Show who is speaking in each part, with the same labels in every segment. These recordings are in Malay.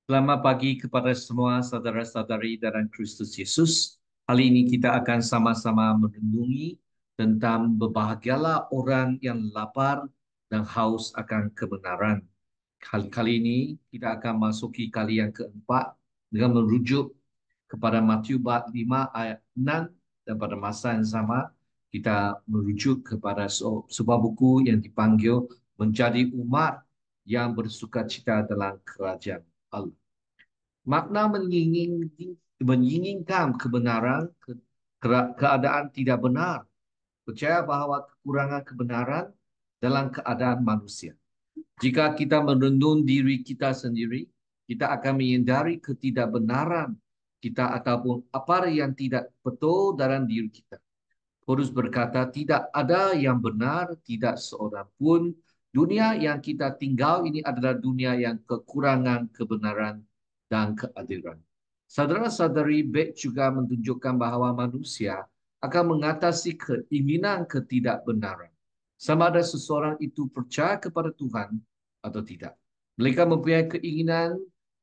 Speaker 1: Selamat pagi kepada semua saudara-saudari dalam Kristus Yesus. Hari ini kita akan sama-sama merenungi tentang berbahagialah orang yang lapar dan haus akan kebenaran. Kali ini kita akan masuki kali yang keempat dengan merujuk kepada Matius bab 5 ayat 6, dan pada masa yang sama kita merujuk kepada sebuah buku yang dipanggil Menjadi Umat yang Bersukacita dalam Kerajaan Allah. Makna menginginkan kebenaran, keadaan tidak benar. Percaya bahawa kekurangan kebenaran dalam keadaan manusia. Jika kita merenung diri kita sendiri, kita akan menyadari ketidakbenaran kita ataupun apa yang tidak betul dalam diri kita. Paulus berkata, tidak ada yang benar, tidak seorang pun. Dunia yang kita tinggal ini adalah dunia yang kekurangan kebenaran dan keadilan. Saudara-saudari, baik juga menunjukkan bahawa manusia akan mengatasi keinginan ketidakbenaran. Sama ada seseorang itu percaya kepada Tuhan atau tidak. Mereka mempunyai keinginan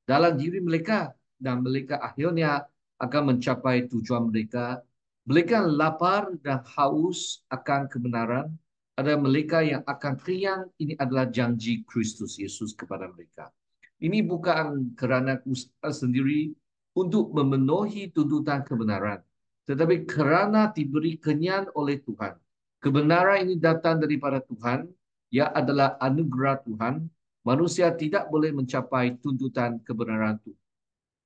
Speaker 1: dalam diri mereka dan mereka akhirnya akan mencapai tujuan mereka. Mereka lapar dan haus akan kebenaran. Ada mereka yang akan kenyang. Ini adalah janji Kristus Yesus kepada mereka. Ini bukan kerana usaha sendiri untuk memenuhi tuntutan kebenaran, tetapi kerana diberi kenyang oleh Tuhan. Kebenaran ini datang daripada Tuhan, ia adalah anugerah Tuhan. Manusia tidak boleh mencapai tuntutan kebenaran itu.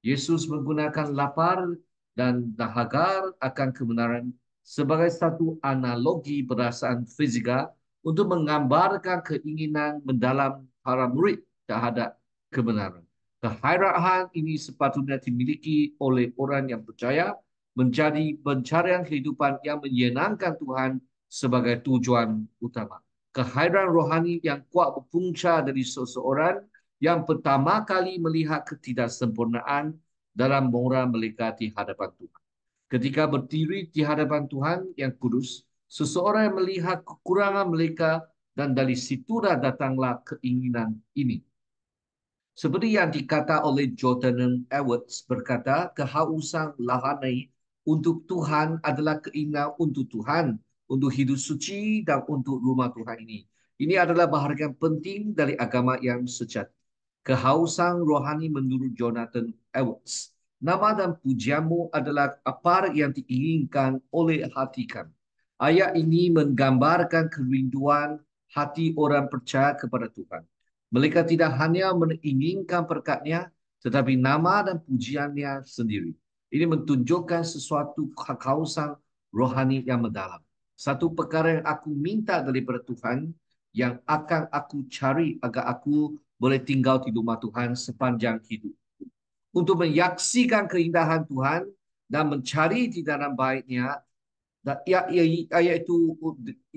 Speaker 1: Yesus menggunakan lapar dan dahaga akan kebenaran sebagai satu analogi perasaan fisika untuk menggambarkan keinginan mendalam para murid terhadap kebenaran. Keharapan ini sepatutnya dimiliki oleh orang yang percaya menjadi pencarian kehidupan yang menyenangkan Tuhan sebagai tujuan utama. Kehadiran rohani yang kuat berpunca dari seseorang yang pertama kali melihat ketidaksempurnaan dalam moral mereka di hadapan Tuhan. Ketika berdiri di hadapan Tuhan yang kudus, seseorang melihat kekurangan mereka dan dari situlah datanglah keinginan ini. Seperti yang dikata oleh Jordan Edwards berkata, kehausan lahani untuk Tuhan adalah keinginan untuk Tuhan, untuk hidup suci dan untuk rumah Tuhan ini. Ini adalah bahagian penting dari agama yang sejati. Kehausan rohani menurut Jonathan Edwards. Nama dan pujianmu adalah apa yang diinginkan oleh hati kami. Ayat ini menggambarkan kerinduan hati orang percaya kepada Tuhan. Mereka tidak hanya menginginkan berkatnya, tetapi nama dan pujiannya sendiri. Ini menunjukkan sesuatu kehausan rohani yang mendalam. Satu perkara yang aku minta daripada Tuhan, yang akan aku cari agar aku boleh tinggal di rumah Tuhan sepanjang hidup. Untuk menyaksikan keindahan Tuhan dan mencari di dalam baitnya, iaitu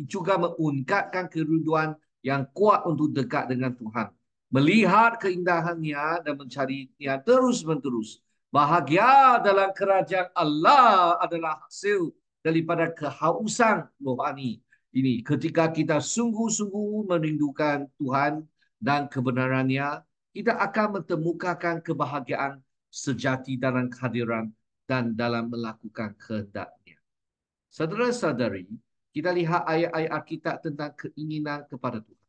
Speaker 1: juga mengungkapkan kerinduan yang kuat untuk dekat dengan Tuhan. Melihat keindahannya dan mencarinya terus-menerus. Bahagia dalam kerajaan Allah adalah hasil daripada kehausan rohani ini. Ketika kita sungguh-sungguh merindukan Tuhan dan kebenarannya, kita akan menemukan kebahagiaan sejati dalam kehadiran dan dalam melakukan kehendaknya. Saudara-saudari, kita lihat ayat-ayat Alkitab tentang keinginan kepada Tuhan.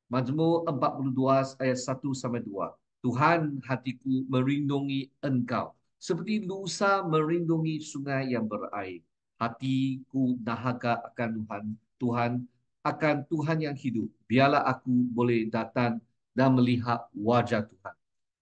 Speaker 1: Mazmur 42 ayat 1 sampai 2. Tuhan, hatiku merindungi Engkau seperti lusa merindungi sungai yang berair. Hatiku dahaga akan Tuhan, Tuhan akan Tuhan yang hidup. Biarlah aku boleh datang dan melihat wajah Tuhan.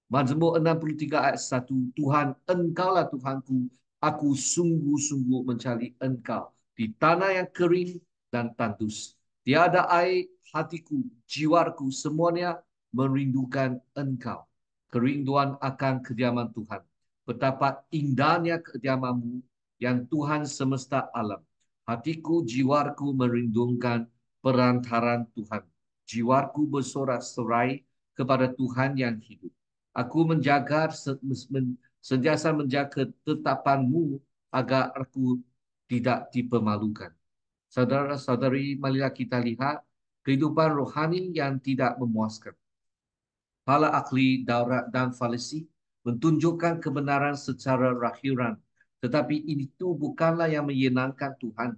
Speaker 1: Mazmur 63 ayat 1. Tuhan, Engkaulah Tuhanku. Aku sungguh-sungguh mencari Engkau di tanah yang kering dan tandus. Tiada air, hatiku, jiwaku, semuanya merindukan Engkau. Kerinduan akan kediaman Tuhan. Betapa indahnya kediamanmu yang Tuhan semesta alam. Hatiku, jiwaku merindukan perantaran Tuhan. Jiwaku bersorak-sorai kepada Tuhan yang hidup. Aku sentiasa menjaga ketetapanmu agar aku tidak dipermalukan. Saudara-saudari, marilah kita lihat kehidupan rohani yang tidak memuaskan. Para ahli Taurat dan Farisi mentunjukkan kebenaran secara lahiran. Tetapi itu bukanlah yang menyenangkan Tuhan.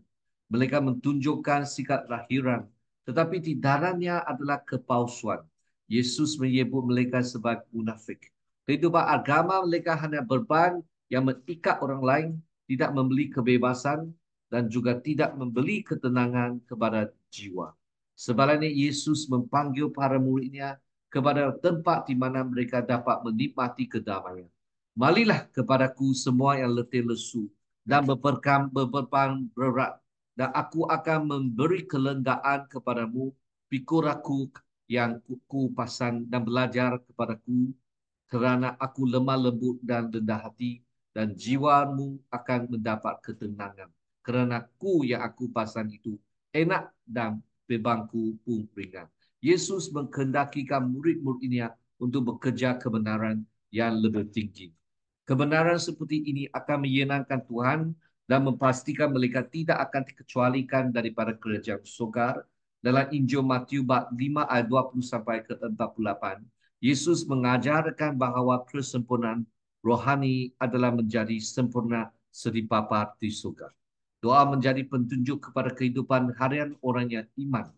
Speaker 1: Mereka mentunjukkan sikap lahiran, tetapi di dalamnya adalah kepalsuan. Yesus menyebut mereka sebagai munafik. Kehidupan agama mereka hanya beban yang mengikat orang lain, tidak memberi kebebasan, dan juga tidak memberi ketenangan kepada jiwa. Sebaliknya Yesus memanggil para muridnya kepada tempat di mana mereka dapat menikmati kedamaian. Marilah kepadaku semua yang letih lesu dan berbeban berat, dan aku akan memberi kelengaan kepadamu. Pikul aku yang kupasan dan belajar kepadaku, kerana aku lemah lembut dan rendah hati, dan jiwamu akan mendapat ketenangan. Kerana yang aku pasang itu enak dan bebanku pun ringan. Yesus mengkehendakikan murid-muridnya untuk bekerja kebenaran yang lebih tinggi. Kebenaran seperti ini akan menyenangkan Tuhan dan memastikan mereka tidak akan dikecualikan daripada kerajaan surga. Dalam Injil Matius bab 5 ayat 20 sampai ke 48, Yesus mengajarkan bahawa kesempurnaan rohani adalah menjadi sempurna sedipapar di surga. Doa menjadi petunjuk kepada kehidupan harian orang yang iman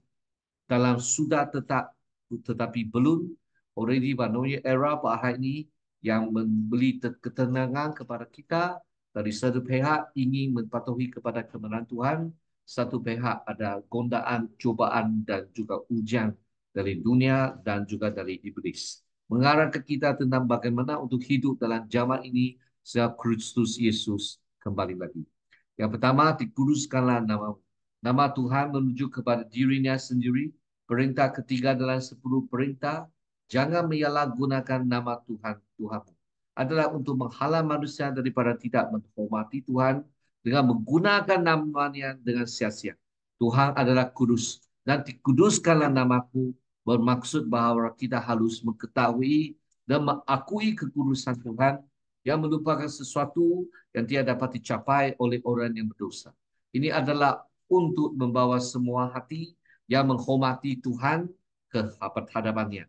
Speaker 1: dalam sudah tetap tetapi belum already Banoia era pada ini yang memberi ketenangan kepada kita. Dari satu pihak ingin mematuhi kepada kebenaran Tuhan, satu pihak ada godaan, cubaan dan juga ujian dari dunia dan juga dari iblis. Mengarah ke kita tentang bagaimana untuk hidup dalam zaman ini sejak Kristus Yesus kembali lagi. Yang pertama, dikuduskanlah nama. Nama Tuhan menuju kepada dirinya sendiri. Perintah ketiga dalam 10 perintah, jangan menyalahgunakan nama Tuhan Tuhanmu, adalah untuk menghalang manusia daripada tidak menghormati Tuhan dengan menggunakan namanya dengan sia-sia. Tuhan adalah kudus, dan dikuduskanlah namaku bermaksud bahawa kita harus mengetahui dan mengakui kekudusan Tuhan yang merupakan sesuatu yang tidak dapat dicapai oleh orang yang berdosa. Ini adalah untuk membawa semua hati yang menghormati Tuhan ke hadapannya.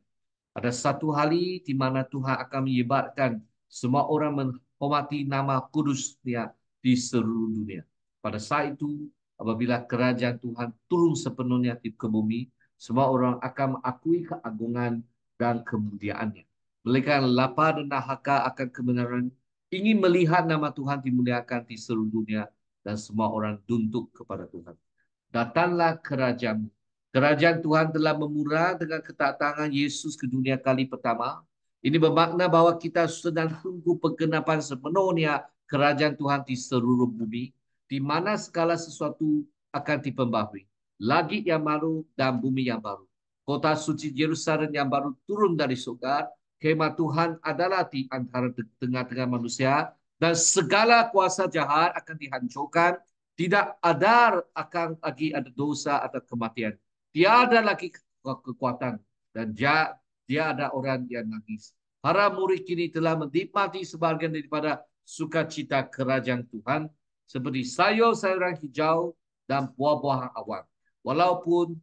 Speaker 1: Ada satu hari di mana Tuhan akan menyebarkan semua orang menghormati nama kudusnya di seluruh dunia. Pada saat itu, apabila kerajaan Tuhan turun sepenuhnya di bumi, semua orang akan mengakui keagungan dan kemuliaannya. Mereka yang lapar dan dahaga akan kebenaran, ingin melihat nama Tuhan dimuliakan di seluruh dunia, dan semua orang tunduk kepada Tuhan. Datanglah kerajaan. Kerajaan Tuhan telah memurah dengan kedatangan Yesus ke dunia kali pertama. Ini bermakna bahawa kita sedang tunggu penggenapan sepenuhnya kerajaan Tuhan di seluruh bumi, di mana segala sesuatu akan dipembaharui. Langit yang baru dan bumi yang baru. Kota suci Yerusalem yang baru turun dari surga. Kemah Tuhan adalah di antara tengah-tengah manusia, dan segala kuasa jahat akan dihancurkan. Tidak ada akan lagi ada dosa atau kematian. Tiada lagi kekuatan, dan dia ada orang yang nangis. Para murid kini telah menikmati sebahagian daripada sukacita kerajaan Tuhan seperti sayur-sayuran hijau dan buah-buahan awan. Walaupun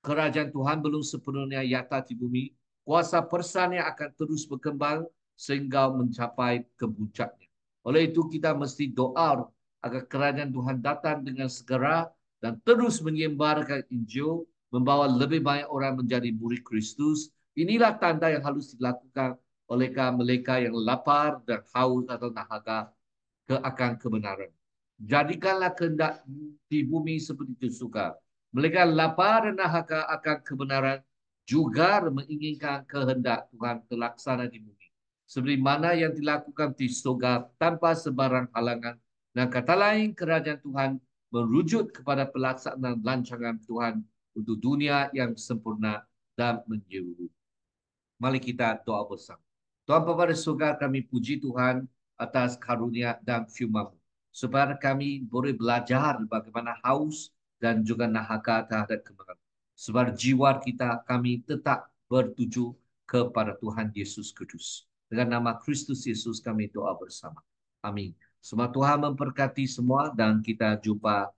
Speaker 1: kerajaan Tuhan belum sepenuhnya nyata di bumi, kuasa persannya akan terus berkembang sehingga mencapai kepuncaknya. Oleh itu kita mesti doa agar kerajaan Tuhan datang dengan segera dan terus menyebarkan Injil, membawa lebih banyak orang menjadi murid Kristus. Inilah tanda yang harus dilakukan oleh mereka yang lapar dan haus atau dahaga akan kebenaran. Jadikanlah kehendak di bumi seperti itu suka. Mereka lapar dan dahaga akan kebenaran, juga menginginkan kehendak Tuhan terlaksana di bumi, seperti mana yang dilakukan di surga tanpa sebarang halangan. Dan kata lain, kerajaan Tuhan merujuk kepada pelaksanaan rancangan Tuhan untuk dunia yang sempurna dan menyeluruh. Mari kita doa bersama. Tuhan Bapa di surga, kami puji Tuhan atas karunia dan firman, supaya kami boleh belajar bagaimana haus dan juga dahaga terhadap kebenaran. Sebab jiwa kita kami tetap bertuju kepada Tuhan Yesus Kristus. Dengan nama Kristus Yesus kami doa bersama. Amin. Semua Tuhan memberkati semua, dan kita jumpa